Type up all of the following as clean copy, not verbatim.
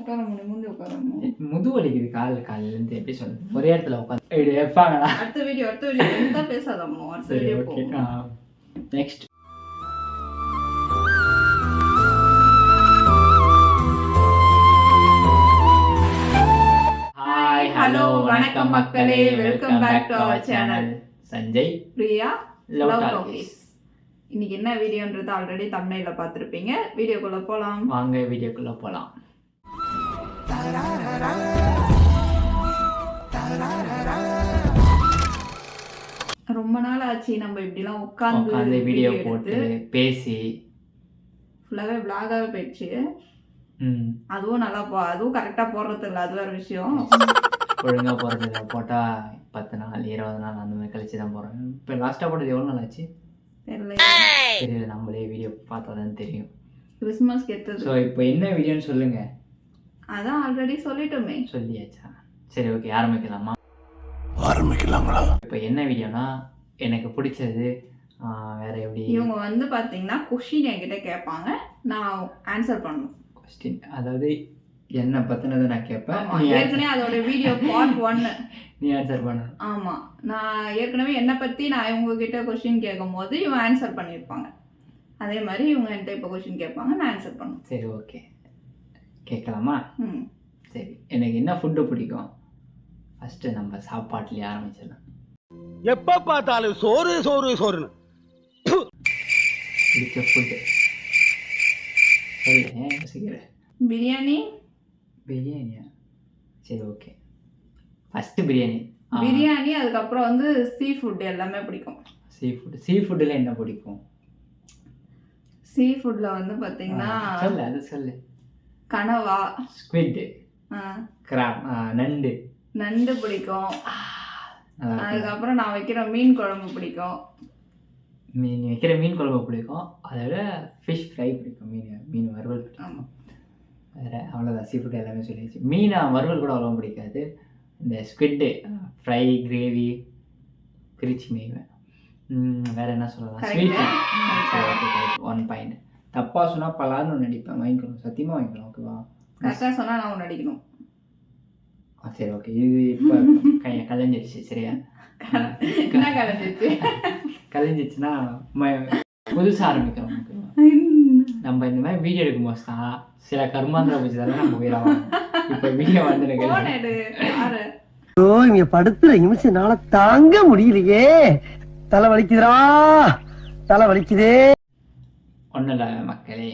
உட்கார முடியும், முந்தி உட்காரணும். முது வலிக்குது காலையிலேருந்து எப்படி சொல்றது, ஒரே இடத்துல உட்காந்து இப்படி வைப்பாங்களா? அடுத்த வீடியோ எந்த பேசாதம்மா, அடுத்த வீடியோ போகும். நெக்ஸ்ட் ஹலோ வணக்கம் மக்களே, welcome back to our channel. Sanjay Priya love love talkies. Talkies. இன்னைக்கு என்ன வீடியோன்றது ஆல்ரெடி தம்ப்நெயில்ல பார்த்திருப்பீங்க. வீடியோக்குள்ள போலாம் வாங்க, வீடியோக்குள்ள போலாம். ரொம்ப நாள் ஆச்சு நம்ம இப்படிலாம் உட்காந்து வீடியோ போட்டு பேசி ஃபுல்லாவே vlog-ஆவே போயிடுச்சு. அதுவும் நல்லா அதுவும் கரெக்டா போடுறது இல்லை, அது வேற விஷயம். ஒழுங்காக போகிறது இல்லை, போட்டால் 10 நாள் 20 நாள் அந்த மாதிரி கழிச்சு தான் போகிறேன். இப்போ லாஸ்ட்டாக போட்டது எவ்வளோ நாள் ஆச்சு தெரியல, நம்மளே வீடியோ பார்த்தா தான் தெரியும். கிறிஸ்மஸ் கெட்டது. ஸோ இப்போ என்ன வீடியோன்னு சொல்லுங்க. அதான் ஆல்ரெடி சொல்லிட்டோமே. சொல்லியாச்சா? சரி, ஓகே, ஆரம்பிக்கலாமா? ஆரம்பிக்கலாங்களா? இப்போ என்ன வீடியோனா, எனக்கு பிடிச்சது வேற எப்படி. இவங்க வந்து பார்த்தீங்கன்னா கொஷின் என்கிட்ட கேட்பாங்க, நான் ஆன்சர் பண்ணணும். கொஸ்டின் அதாவது என்ன பற்றினதை நான் கேட்பேன், ஏற்கனவே அதோட வீடியோ பார்ட் 1 நீ ஆன்சர் பண்ண. ஆமாம், நான் ஏற்கனவே என்னை பற்றி நான் இவங்ககிட்ட கொஷின் கேட்கும் போது இவங்க ஆன்சர் பண்ணியிருப்பாங்க. அதே மாதிரி இவங்க என்கிட்ட இப்போ கொஷின் கேட்பாங்க, நான் ஆன்சர் பண்ணுவேன். சரி, ஓகே, கேட்கலாமா? ம் சரி, எனக்கு என்ன ஃபுட்டு பிடிக்கும்? ஃபஸ்ட்டு நம்ம சாப்பாட்டுலேயே ஆரம்பிச்சிடலாம். எப்போ பார்த்தாலும் சோறு சோறு சோறுன்னு பிடிச்ச ஃபுட்டு யோசிக்கிறேன். பிரியாணி. பிரியாணியா? சரி, ஓகே, ஃபஸ்ட்டு பிரியாணி. பிரியாணி, அதுக்கப்புறம் வந்து சீ ஃபுட் எல்லாமே பிடிக்கும். சீ ஃபுட்டில் என்ன பிடிக்கும்? சீ ஃபுட்டில் வந்து பார்த்தீங்கன்னா சொல்லு, அது சொல்லு. கனவா, ஸ்குவிட், கிராப், நண்டு பிடிக்கும். அதுக்கப்புறம் நான் வைக்கிற மீன் குழம்பு பிடிக்கும். மீன் வைக்கிற மீன் குழம்பு பிடிக்கும். அதை விட ஃபிஷ் ஃப்ரை பிடிக்கும். மீன் வறுவல் பிடிக்கும். வேறு அவ்வளோதான், சீ ஃபுட் எல்லாமே சொல்லிடுச்சு. மீன் வறுவல் கூட அவ்வளோ பிடிக்காது. இந்த ஸ்குவிட்டு ஃப்ரை, கிரேவி பிரிச்சு மீன். வேறு என்ன சொல்லலாம்? ஸ்வீட். 1 பாயிண்ட். தப்பாக சொன்னால் பலான்னு ஒன்று நடிப்பேன், வாங்கிக்கணும், சத்தியமாக வாங்கிக்கலாம். ஓகேவா? கரெக்டாக சொன்னால் நான் ஒன்று நடிக்கணும். சரி, ஓகே, இது இப்போ கலைஞ்சிருச்சு. சரியா? என்ன கலைஞ்சிருச்சு? கலைஞ்சிச்சுன்னா புதுசாக ஆரம்பிக்கிறோம். நம்ம இந்த மாதிரி வீடியோ எடுக்கும் போது தான் சில கர்மாந்திர பூச்சி தான் நம்ம உயிராகும். இப்போ வீடியோ வந்து இங்க படுத்துற நிமிஷம்னால தாங்க முடியலையே, தலை வலிக்குதுடா, தலை வலிக்குதே. ஒன்றும் இல்லை மக்களே,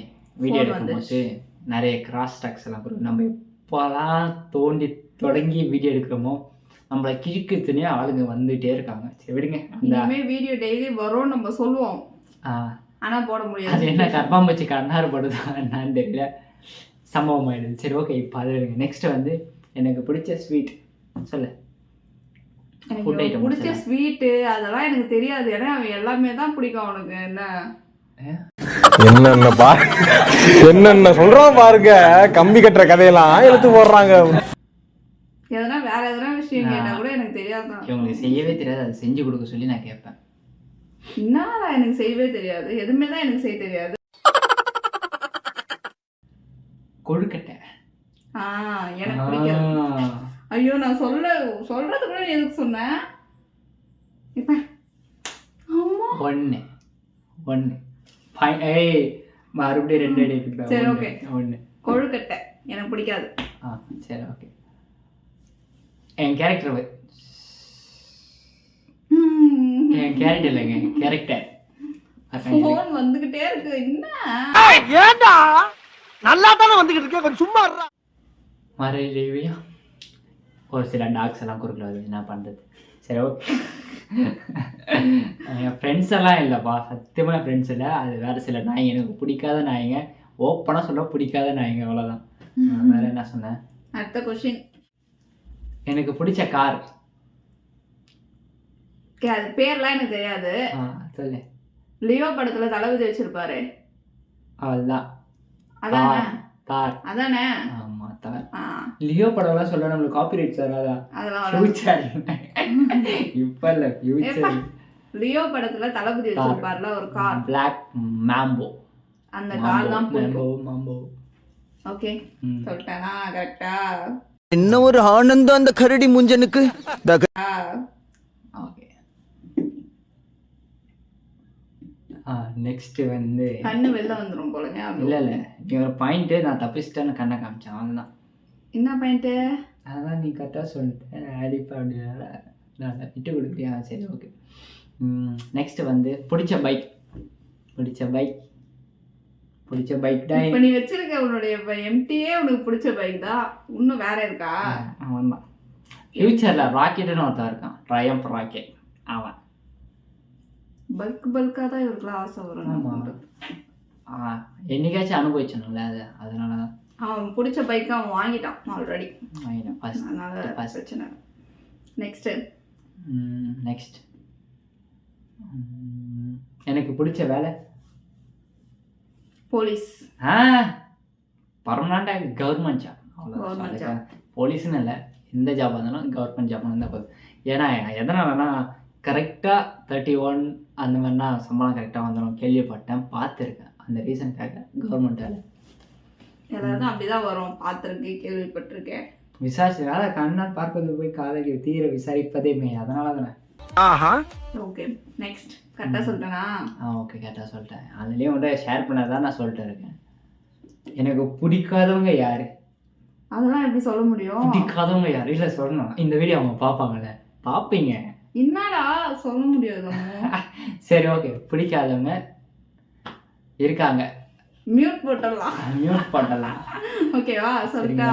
வீடியோ எடுக்கும்போது நிறைய கிராஸ் டாக்ஸ் எல்லாம் கொடுக்கும். நம்ம எப்போலாம் தொடங்கி வீடியோ எடுக்கிறோமோ நம்மளை கிழக்குத்துனே ஆளுங்க வந்துகிட்டே இருக்காங்க. சரி, விடுங்க. அந்த வீடியோ டெய்லி வரும் நம்ம சொல்லுவோம், ஆனால் போட முடியாது. அது என்ன கர்ப்பாம்பூச்சி கண்ணாறு படுதா என்னான்னு தெரியல, சம்பவம் ஆயிடுது. சரி, ஓகே, இப்போ அது விடுங்க. நெக்ஸ்ட் வந்து எனக்கு பிடிச்ச ஸ்வீட் சொல்லு. எனக்கு பிடிச்ச ஸ்வீட்டு அதெல்லாம் எனக்கு தெரியாது, ஏன்னா அவன் எல்லாமே தான் பிடிக்கும் அவனுக்கு. என்னென்ன சொல்றான் பாருங்க, கம்பி கட்டுற கதையெல்லாம் எடுத்து போடுறாங்க. எதனா வேற எதனா விஷயம் கேட்டா கூட எனக்கு தெரியாதான். இவங்களுக்கு செய்யவே தெரியாது, அது செஞ்சு கொடுக்க சொல்லி நான் கேட்பேன். என்னடா எனக்கு செய்யவே தெரியாது, எதுவுமே தான் எனக்கு செய்ய தெரியாது. கொழுக்கட்டை. எனக்கு பிடிக்காது. ஐயோ, நான் சொல்றது கூட எதுக்கு சொன்னேன்? இப்ப ஒன்று மறுபடியும் 2 அடி. சரி, ஓகே, கொழுக்கட்டை எனக்கு பிடிக்காது. சரி, ஓகே. என் கேரக்டர் இல்லைங்க, கேரக்டர் ஃபோன் வந்துகிட்டே இருக்கு. என்ன ஏண்டா நல்லா தானே வந்துகிட்டு இருக்கே, கொஞ்சம் சும்மா இருடா. மறுபடியும் ஒரு சில டாக்ஸ் எல்லாம் குறுக்கல, என்ன பண்ணுறது? சரி, ஓகே. என் ஃப்ரெண்ட்ஸ் எல்லாம் இல்லைப்பா, சத்தியமான ஃப்ரெண்ட்ஸ் இல்லை. அது வேறு சில நாய்ங்க, எனக்கு பிடிக்காத நாய்ங்க, ஓப்பனாக சொல்ல பிடிக்காத நாய்ங்க, அவ்வளோதான். வேறு என்ன சொன்னேன்? அடுத்த கொஸ்டின். எனக்கு பிடிச்ச கார். அது பேர்லாம் எனக்கு தெரியாது. சொல்லு. லியோ படத்துல தளபதி வச்சிருப்பாரு, அவள்தான். அதானே? தார். அதானே? ஆமா, தார். லியோ படம்லாம் சொல்ல நம்மளுக்கு காப்பிரைட்ஸ் வராதா? அதெல்லாம் ஃபியூச்சர் இப்ப இல்ல, ஃபியூச்சர். லியோ படத்துல தளபதி வச்சிருப்பார்ல ஒரு கார், பிளாக் மாம்போ. அந்த கார் தான் பிடிக்கும். மாம்போ. ஓகே ம். சொல்லிட்டேனா கரெக்டா? என்ன ஒரு ஆனந்தம் அந்த கரடி முஞ்சனுக்கு. ஓகே. நெக்ஸ்ட் வந்து கண்ணு வெளில வந்துரும் போலங்க. இல்லை நீ ஒரு பாயிண்ட்டு நான் தப்பிச்சிட்டேன்னு கண்ணை காமிச்சேன் அவன்தான். என்ன பாயிண்ட்டு? அதான் நீ கரெக்டாக சொல்லிட்டேன் அடிப்பா அப்படின்னால நான் விட்டு கொடுக்குறியா? சரி ஓகே. நெக்ஸ்ட் வந்து பிடிச்ச பைக் தான். இப்போ நீ வச்சிருக்க உன்னுடைய எம்டியே உனக்கு பிடிச்ச பைக் தான். இன்னும் வேற இருக்கா? அவன் தான் ஃபியூச்சரில் ராக்கெட்டுன்னு ஒருத்தன் இருக்கான், ட்ரையம்ப் ராக்கெட். அவன் பல்காக தான் இவருக்குலாம் ஆசை வரும். என்னைக்காச்சும் அனுபவிச்சணும்ல அது, அதனால தான் அவன் பிடிச்ச பைக் அவன் வாங்கிட்டான் ஆல்ரெடி, ஃபஸ்ட். அதனால பிரச்சனை. நெக்ஸ்ட்டு நெக்ஸ்ட் எனக்கு பிடிச்ச வேலை போலீஸ். பர்மனெண்டாக கவர்மெண்ட் ஜாப். Government அவ்வளோதான். job. போலீஸ்னு இல்லை, எந்த ஜாப் இருந்தாலும் கவர்மெண்ட் ஜாப் இருந்தால் போதும். ஏன்னா எதனாலனா கரெக்டாக 31 அந்த மாதிரினா சம்பளம் கரெக்டாக வந்துடும் கேள்விப்பட்டேன், பார்த்துருக்கேன். அந்த ரீசனுக்காக கவர்மெண்ட் வேலை எல்லாருக்கும் அப்படிதான் வரும், பார்த்துருக்கேன் கேள்விப்பட்டிருக்கேன். விசாரிச்சதுனால கண்ணால் பார்ப்பது போய் காதலி தீர விசாரிப்பதேமே, அதனால தானே. ஓகே நெக்ஸ்ட் கரெக்டாக சொல்லிட்டேனா? ஓகே கரெக்டாக சொல்லிட்டேன். அதுலேயும் வந்து ஷேர் பண்ணதான் நான் சொல்லிட்டு இருக்கேன். எனக்கு பிடிக்காதவங்க யார்? அதெல்லாம் எப்படி சொல்ல முடியும்? பிடிக்காதவங்க யார்? இல்லை சொல்லணும், இந்த வீடியோ அவங்க பார்ப்பாங்கல்ல, பார்ப்பீங்க. என்னடா சொல்ல முடியாது. சரி ஓகே, பிடிக்காதவங்க இருக்காங்க, மியூட் போட்டுடலாம். மியூட் பண்ணலாம். ஓகேவா சொல்லிட்டா?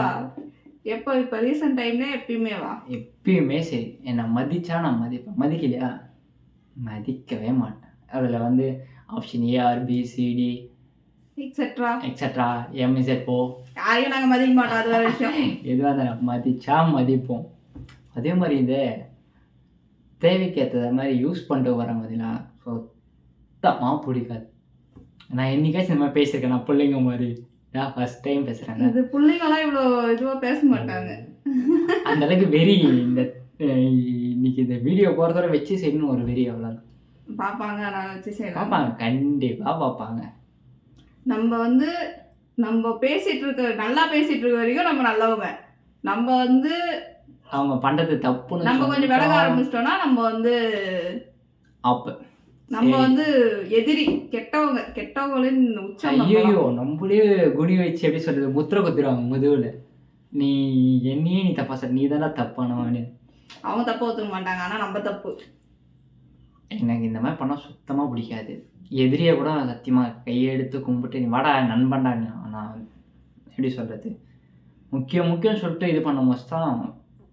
எப்போ இப்போ ரீசெண்ட் டைம்ல எப்பயுமே வா? எப்பயுமே சரி, என்னை மதிச்சா நான் மதிப்பேன், மதிக்கலையா மதிக்கவே மாட்டேன். அதில் வந்து ஆப்ஷன் ARBCD எக்ஸெட்ரா MZO யாரையும் நாங்கள் மதிக்க மாட்டோம், அது வேற விஷயம். எதுவாக இருந்தாலும் மதிச்சா மதிப்போம். அதே மாதிரி இந்த தேவைக்கேற்ற மாதிரி யூஸ் பண்ணிட்டு வராங்க பார்த்தீங்களா, சுத்தமாக பிடிக்காது. நான் என்னைக்காச்சும் இந்த மாதிரி பேசியிருக்கேன், நான் பிள்ளைங்க மாதிரி நான் ஃபர்ஸ்ட் டைம் பேசுகிறேன். இது பிள்ளைங்களாம் இவ்வளோ இதுவாக பேச மாட்டாங்க. அந்த அளவுக்கு வெறி. இந்த இன்னைக்கு இந்த வீடியோ போகிறதோட வச்சு செய்யணும் ஒரு வெறி, அவ்வளோதான். பார்ப்பாங்க, நான் வச்சு செய்யலாம். பார்ப்பாங்க, கண்டிப்பாக பார்ப்பாங்க. நம்ம பேசிட்டு இருக்க, நல்லா பேசிட்டு இருக்க வரைக்கும் நம்ம நல்லவங்க. நம்ம அவங்க பண்ணுறது தப்புன்னு நம்ம கொஞ்சம் விலக ஆரம்பிச்சிட்டோம்னா நம்ம எதிரி, கெட்டவங்களின் உச்சம். ஐயோ, நம்மளே குடி வச்சு எப்படி சொல்றது, முத்திர குத்துருவாங்க முதுகுல. நீ என்னையே நீ தப்பா சொல்ற, நீ தானே தப்பானவனு. அவங்க தப்பு ஒத்துக்க மாட்டாங்க, ஆனா நம்ம தப்பு. எனக்கு இந்த மாதிரி பண்ணால் சுத்தமாக பிடிக்காது. எதிரியை கூட சத்தியமாக கையெடுத்து கும்பிட்டு நீ வாடா நண்பன்டா, நான் எப்படி சொல்கிறது, முக்கியம் சொல்லிட்டு இது பண்ண போது தான்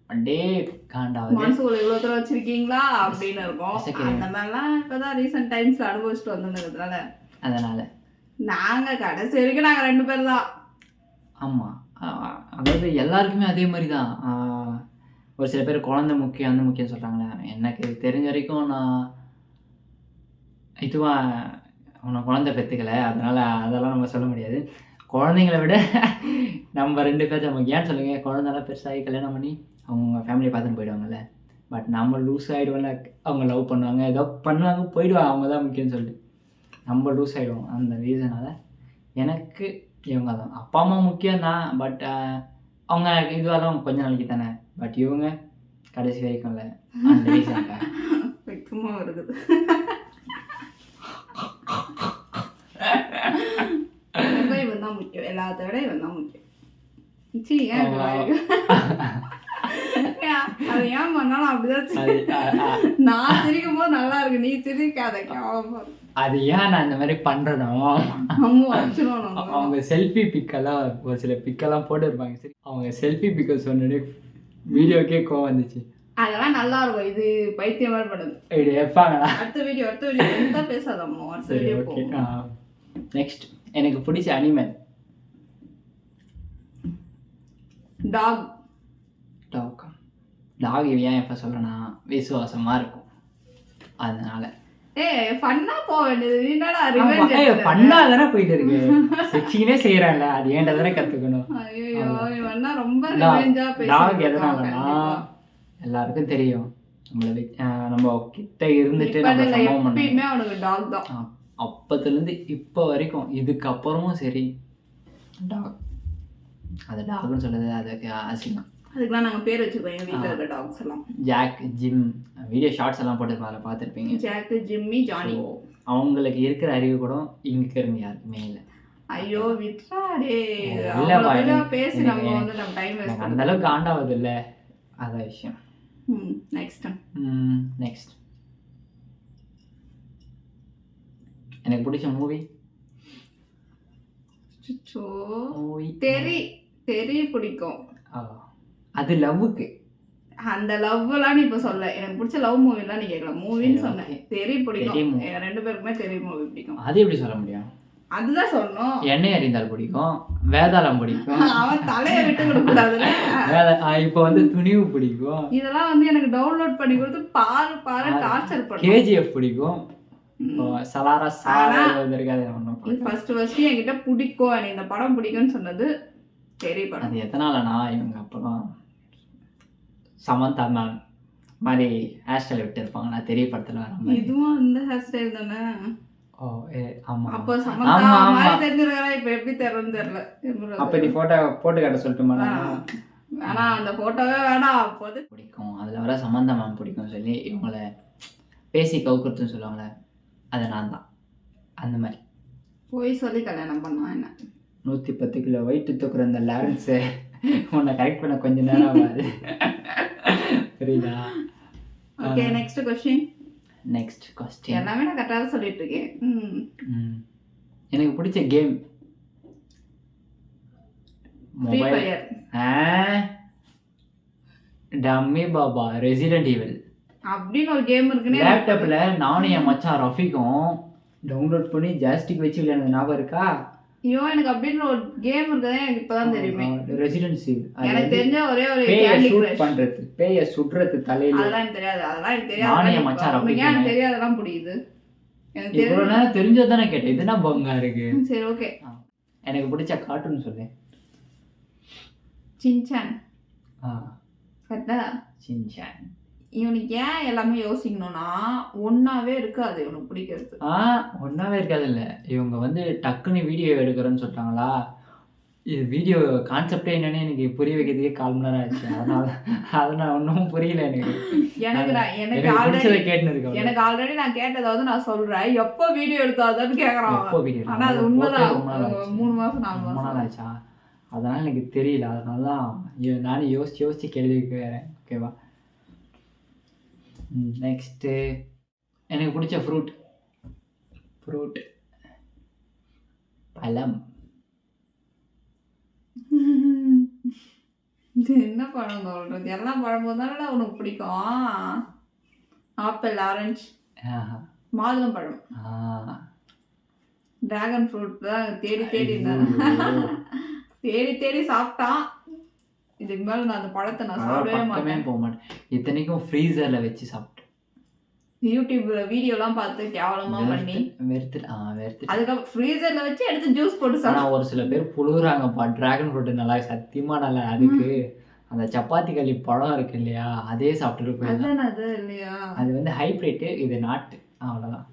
அப்படியே காண்டாவது. மனசுக்குள்ள இவ்வளோ தூரம் வச்சிருக்கீங்களா அப்படின்னு இருக்கும். அந்த மாதிரிலாம் இப்போதான் ரீசெண்ட் டைம்ஸில் அனுபவிச்சுட்டு வந்துருக்கிறதுனால அதனால் நாங்கள் கடைசி வரைக்கும் நாங்கள் 2 பேர் தான். ஆமாம், அதாவது எல்லாருக்குமே அதே மாதிரி தான். ஒரு சில பேர் குழந்தை முக்கியம் அந்த முக்கியம் சொல்கிறாங்களே, எனக்கு தெரிஞ்ச வரைக்கும் நான் அவனை குழந்தை பெற்றுக்கலை, அதனால் அதெல்லாம் நம்ம சொல்ல முடியாது. குழந்தைங்கள விட நம்ம 2 பேர் நமக்கு ஏன்னு சொல்லுங்கள், குழந்தைலாம் பெருசாகி கல்யாணம் பண்ணி அவங்க ஃபேமிலியை பார்த்துன்னு போயிடுவாங்கல்ல. பட் நம்ம லூஸ் ஆகிடுவோம்ல, அவங்க லவ் பண்ணுவாங்க, ஏதோ பண்ணுவாங்க, போயிடுவாங்க, அவங்க தான் முக்கியம்னு சொல்லிட்டு நம்ம லூஸ் ஆகிடுவோம். அந்த ரீசனால் எனக்கு இவங்க தான். அப்பா அம்மா முக்கியம்தான், பட் அவங்க இதுவாலும் கொஞ்சம் நாளைக்கு தானே. பட் இவங்க கடைசி வரைக்கும் இல்லை. அந்த ரீசனுக்காக வெக்கமாக இருக்குது. இவன் தான் முக்கியம், எல்லாத்த விட இவன் தான் முக்கியம். அது ஏன் பண்ணாலும் அப்படிதான். நான் சிரிக்கும் போது நல்லா இருக்கு, நீ சிரிக்காத. அது ஏன் நான் இந்த மாதிரி பண்றேனோ, அவங்க செல்ஃபி பிக்கெல்லாம் ஒரு சில பிக்கெல்லாம் போட்டு இருப்பாங்க. சரி, அவங்க செல்ஃபி பிக்க சொன்னே வீடியோக்கே கோவம் வந்துச்சு. அதெல்லாம் நல்லா இருக்கும். இது பைத்தியம் மாதிரி பண்ணுது. இப்படி வைப்பாங்களா? அடுத்த வீடியோ எந்த பேசாதம்மா, அடுத்த வீடியோ போகும். நெக்ஸ்ட் எனக்கு பிடிச்ச அனிமல் டாக். ஏன் எப்போ சொல்லனா, விசுவாசமாக இருக்கும், அதனால. ஃபன்னா போக வேண்டியது. ஃபன்னா தானே போயிட்டு இருக்கு, செக்ஷனே செய்யறாங்கல்ல, அது ஏன்டா தானே கற்றுக்கணும். டாக் எதனாலனா எல்லாருக்கும் தெரியும், நம்ம கிட்ட இருந்துட்டு அப்பத்துலேருந்து இப்போ வரைக்கும், இதுக்கப்புறமும் சரி டாக் அது டாக்னு சொல்லுது அதுக்கு அசிங்கம். அதுக்கெல்லாம் நாங்கள் பேர் வச்சுருக்கோம் எங்கள் வீட்டில் இருக்க டாக்ஸ் எல்லாம். ஜாக், ஜிம், வீடியோ ஷார்ட்ஸ் எல்லாம் போட்டு அதில் பார்த்துருப்பீங்க. Jack, Jimmy, Johnny. அவங்களுக்கு இருக்கிற அறிவு கூட இங்கே இருக்கிறவங்க யாருக்குமே இல்லை. ஐயோ விட்றாடே, இல்லைப்பா, பேசி நம்ம வந்து நம்ம டைம் வேஸ்ட் அந்த அளவுக்கு ஆண்டாவது இல்லை, அதான் விஷயம். நெக்ஸ்ட் எனக்கு பிடிச்ச மூவி தெரி பிடிக்கும். அது லவ்வுக்கு. அந்த லவ்லாம் நீ இப்போ சொல்ல, எனக்கு பிடிச்ச லவ் மூவிலாம் நீ கேட்கல, மூவின்னு சொன்னேன். தெரி பிடிக்கும், 2 பேருக்குமே தெரி மூவி பிடிக்கும். அது எப்படி சொல்ல முடியும்? அதுதான் சொல்லணும். எண்ணெய் அறிந்தால் பிடிக்கும், வேதாளம் பிடிக்கும், அவன் தலையை விட்டு கொடுக்கூடாதுல்ல. இப்போ வந்து துணிவு பிடிக்கும். இதெல்லாம் வந்து எனக்கு டவுன்லோட் பண்ணி கொடுத்து பாரு டார்ச்சர் பண்ணு. கேஜிஎஃப் பிடிக்கும். சலாரா வந்திருக்காது. ஃபர்ஸ்ட் என்கிட்ட பிடிக்கும், எனக்கு இந்த படம் பிடிக்கும்னு சொன்னது தெரிய படம். அது எத்தனாலனா இவங்க அப்பதான் சமந்தா மேம் மாதிரி ஹேர் ஸ்டைல் விட்டு இருப்பாங்க. நான் தெரிய படத்துல இதுவும் அந்த ஹேர் ஸ்டைல் தானே. ஓ ஆமா. அப்போ சமந்தா மாதிரி தெரிஞ்சிருக்கா, இப்போ எப்படி தெரியும்னு தெரியல. அப்ப நீ போட்டோ போட்டு காட்ட சொல்லட்டுமா? ஆனா அந்த போட்டோவே வேணாம். அப்போது பிடிக்கும், அதுல வர சமந்தா மேம் பிடிக்கும் சொல்லி இவங்கள பேசி கவுக்குறதுன்னு சொல்லுவாங்களே, அது நான் தான். அந்த மாதிரி போய் சொல்லி கல்யாணம் பண்ணுவான். என்ன 110 கிலோ வெயிட் தூக்குற அந்த லாரன்ஸு உன்னை கரெக்ட் பண்ண கொஞ்ச நேரம் ஆகாது. புரியுதா? Okay, next question. எல்லாமே நான் கரெக்டாக சொல்லிட்டு இருக்கேன். எனக்கு பிடிச்ச game free fire. Dummy Baba, resident evil அப்படின்னு ஒரு கேம் இருக்குன்னு லேப்டாப்ல நானும் என் மச்சான் ரஃபிக்கும் டவுன்லோட் பண்ணி ஜாஸ்டிக் வச்சு விளையாடுறது ஞாபகம் இருக்கா? ஐயோ, எனக்கு அப்படின்னு ஒரு கேம் இருக்குதே, எனக்கு இப்பதான் தெரியுமே. ரெசிடென்ட் ஈவில் எனக்கு தெரிஞ்ச ஒரே ஒரு பேயை ஷூட் பண்றது, பேயை சுடுறது தலையில. அதெல்லாம் எனக்கு தெரியாது. நானும் என் மச்சான் ரஃபிக்கும். எனக்கு தெரியாதெல்லாம் புரியுது. எனக்கு இவ்வளவு நேரம் தெரிஞ்சதானே கேட்டேன், இதுனா பங்கா இருக்கு. சரி ஓகே. எனக்கு பிடிச்ச கார்ட்டூன் சொல்லு. சின்சான். கரெக்டா? சின்சான். இவனுக்கு ஏன் எல்லாமே யோசிக்கணும்னா ஒன்னாவே இருக்காது இவனுக்கு பிடிக்கிறது. ஒன்னாவே இருக்காது இல்லை, இவங்க வந்து டக்குன்னு வீடியோ எடுக்கிறேன்னு சொல்லிட்டாங்களா, இது வீடியோ கான்செப்டே என்னன்னு எனக்கு புரிய வைக்கிறதுக்கே 1/4 மணி நேரம் ஆச்சு. அதனால ஒன்றும் புரியல எனக்கு. எனக்கு ஆல்ரெடி நான் கேட்டதாவது நான் சொல்றேன், எப்போ வீடியோ எடுத்தாதான்னு கேட்கறான். ஆனா அது உண்மைதான், 3 மாசம் 4 மாசம் ஆச்சா. அதனால எனக்கு தெரியல. அதனால தான் நானும் யோசிச்சு கேள்வி கேட்குறேன். ஓகேவா? நெக்ஸ்ட்டு எனக்கு பிடிச்ச ஃப்ரூட் பழம். இது என்ன பழம் சொல்றது? எல்லா பழமும் தானே உனக்கு பிடிக்கும். ஆப்பிள், ஆரஞ்சு, மாதுளம் பழம், டிராகன் ஃப்ரூட் தான் தேடி தேடி சாப்பிட்டான். இதுக்கு மேலே நான் அந்த பழத்தை நான் சாப்பிடவே மாட்டேன். போக மாட்டேன். இத்தனைக்கும் ஃப்ரீசரில் வச்சு சாப்பிட்டேன். யூடியூப்ல வீடியோலாம் பார்த்து கேவலமா பண்ணி வெறுத்து அதுக்கப்புறம் ஃப்ரீசர்ல வச்சு எடுத்து ஜூஸ் போட்டு சாப்பிட்டா. ஒரு சில பேர் புழுகுறாங்கப்பா. டிராகன் ஃப்ரூட் நல்லா, சத்தியமா நல்லா. அதுக்கு அந்த சப்பாத்தி களி பழம் இருக்கு இல்லையா, அதே சாப்பிட்டுட்டு போயிடலாம். அது இல்லையா, அது வந்து ஹைப்ரிட்டு, இது நாட்டு, அவ்வளோதான்.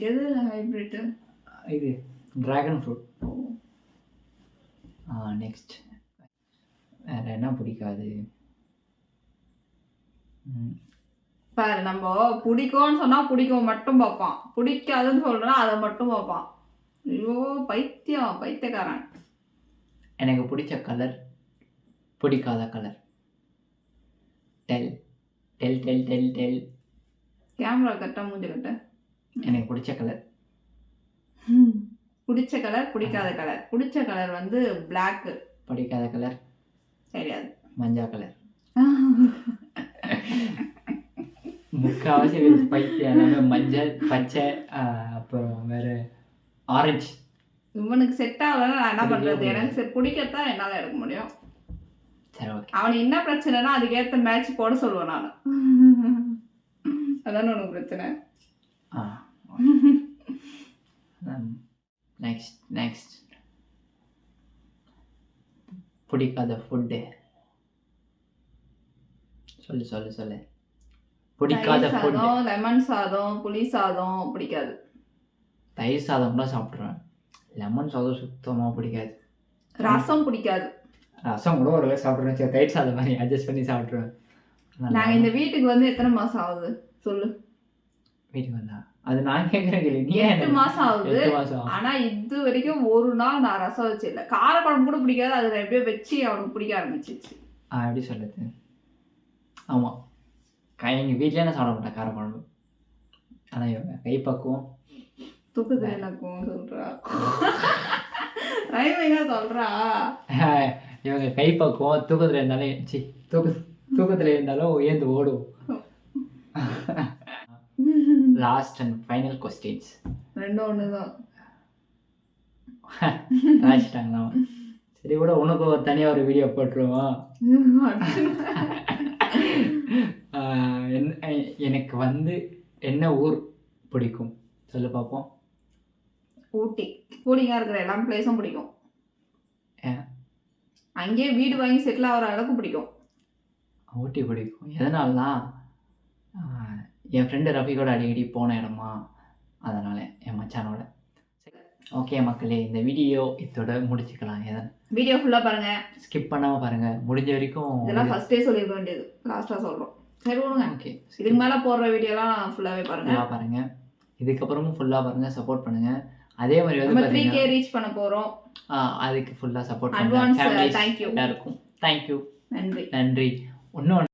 எது ஹைப்ரிட்டு? இது டிராகன் ஃப்ரூட். நெக்ஸ்ட் வேற என்ன பிடிக்காது பாரு. நம்ம பிடிக்கும்னு சொன்னா பிடிக்கும் மட்டும் பார்ப்பான், பிடிக்காதுன்னு சொல்றா அதை மட்டும் பார்ப்பான். ஐயோ பைத்தியக்காரன். எனக்கு பிடிச்ச கலர், பிடிக்காத colour. Tell tell tell tell tell. Camera கட்ட மூஞ்சி கட்ட. எனக்கு பிடிச்ச கலர். பிடிச்ச கலர், பிடிக்காத கலர். பிடிச்ச கலர் வந்து பிளாக். பிடிக்காத கலர் தெரியாது, மஞ்சா கலர். முக்கால்வாசி பைத்தியம் மஞ்சள், பச்சை, அப்புறம் வேற ஆரஞ்சு. இவனுக்கு செட் ஆகலன்னா நான் என்ன பண்றது? எனக்கு பிடிக்கத்தான் என்னால எடுக்க முடியும். சரி ஓகே. அவனுக்கு என்ன பிரச்சனைனா அதுக்கேற்ற மேட்ச் போட சொல்லுவேன் நான். அதான உனக்கு பிரச்சனை. நெக்ஸ்ட் பிடிக்காத ஃபுட்டு சொல்லு. பிடிக்காத ஃபுட். லெமன் சாதம், புளி சாதம் பிடிக்காது. தயிர் சாதம் கூட சாப்பிட்ருவேன். லெமன் சாதம் சுத்தமாக பிடிக்காது. ரசம் பிடிக்காது. ரசம் கூட ஒரு சாப்பிட்ருவேன், சரி தயிர் சாதம் மாதிரி அட்ஜஸ்ட் பண்ணி சாப்பிட்ருவேன். நாங்க இந்த வீட்டுக்கு வந்து எத்தனை மாசம் ஆகுது சொல்லு? வீட்டுக்கு வந்தா அது நான் கேட்குறேன் கேள்வி. நீ 8 மாசம் ஆகுது. 8 மாதம். ஆனா இது வரைக்கும் ஒரு நாள் நான் ரசம் வச்சு இல்லை. காரக்குழம்பு கூட பிடிக்காது, அது நான் எப்படியோ வச்சு அவனுக்கு பிடிக்க ஆரம்பிச்சிச்சு. எப்படி சொல்லுது? ஆமாம், எங்கள் வீட்டிலே நான் சாப்பிட மாட்டேன் காரக்குழம்பு. ஆனால் இவங்க கைப்பக்குவம் தூக்கத்துல எனக்கும் சொல்றா, ரைமிங்கா சொல்றா. இவங்க கைப்பக்குவம் தூக்கத்தில் இருந்தாலும் தூக்கத்தில் இருந்தாலும் ஏந்து ஓடும். Last and final questions. 2 ஒண்ணுதான். ஆச்சுட்டாங்களா? சரி கூட உனக்கு ஒரு தனியாக ஒரு வீடியோ போட்டுருவோம். எனக்கு வந்து என்ன ஊர் பிடிக்கும் சொல்லு பார்ப்போம். ஊட்டி. கூலிங்கா இருக்கிற எல்லா பிளேஸும் பிடிக்கும். ஏன்? அங்கேயே வீடு வாங்கி செட்டில் ஆகிற அளவுக்கு பிடிக்கும். ஊட்டி பிடிக்கும். எதனாலனா என் ஃப்ரெண்டு ரஃபிகோட அடிக்கடி போன இடமா, அதனால் என் மச்சானோட. ஓகே மக்களே, இந்த வீடியோ இதோட முடிச்சுக்கலாம். வீடியோ ஃபுல்லாக பாருங்க, ஸ்கிப் பண்ணாமல் பாருங்கள். முடிஞ்ச வரைக்கும் இதெல்லாம் ஃபர்ஸ்டே சொல்லியிருக்க வேண்டியது, லாஸ்ட்டாக சொல்கிறோம். சரி விடுங்க. ஓகே, இதுக்கு மேலே போடுற வீடியோலாம் ஃபுல்லாகவே பாருங்கள். இதுக்கப்புறமும் ஃபுல்லாக பாருங்கள், சப்போர்ட் பண்ணுங்கள். அதே மாதிரி வந்து நம்ம 3K ரீச் பண்ண போகிறோம். அதுக்கு ஃபுல்லாக சப்போர்ட் அட்வான்ஸ் பண்ணுங்கள். தேங்க்யூ எல்லாருக்கும் தேங்க்யூ, நன்றி. நன்றி. இன்னொன்று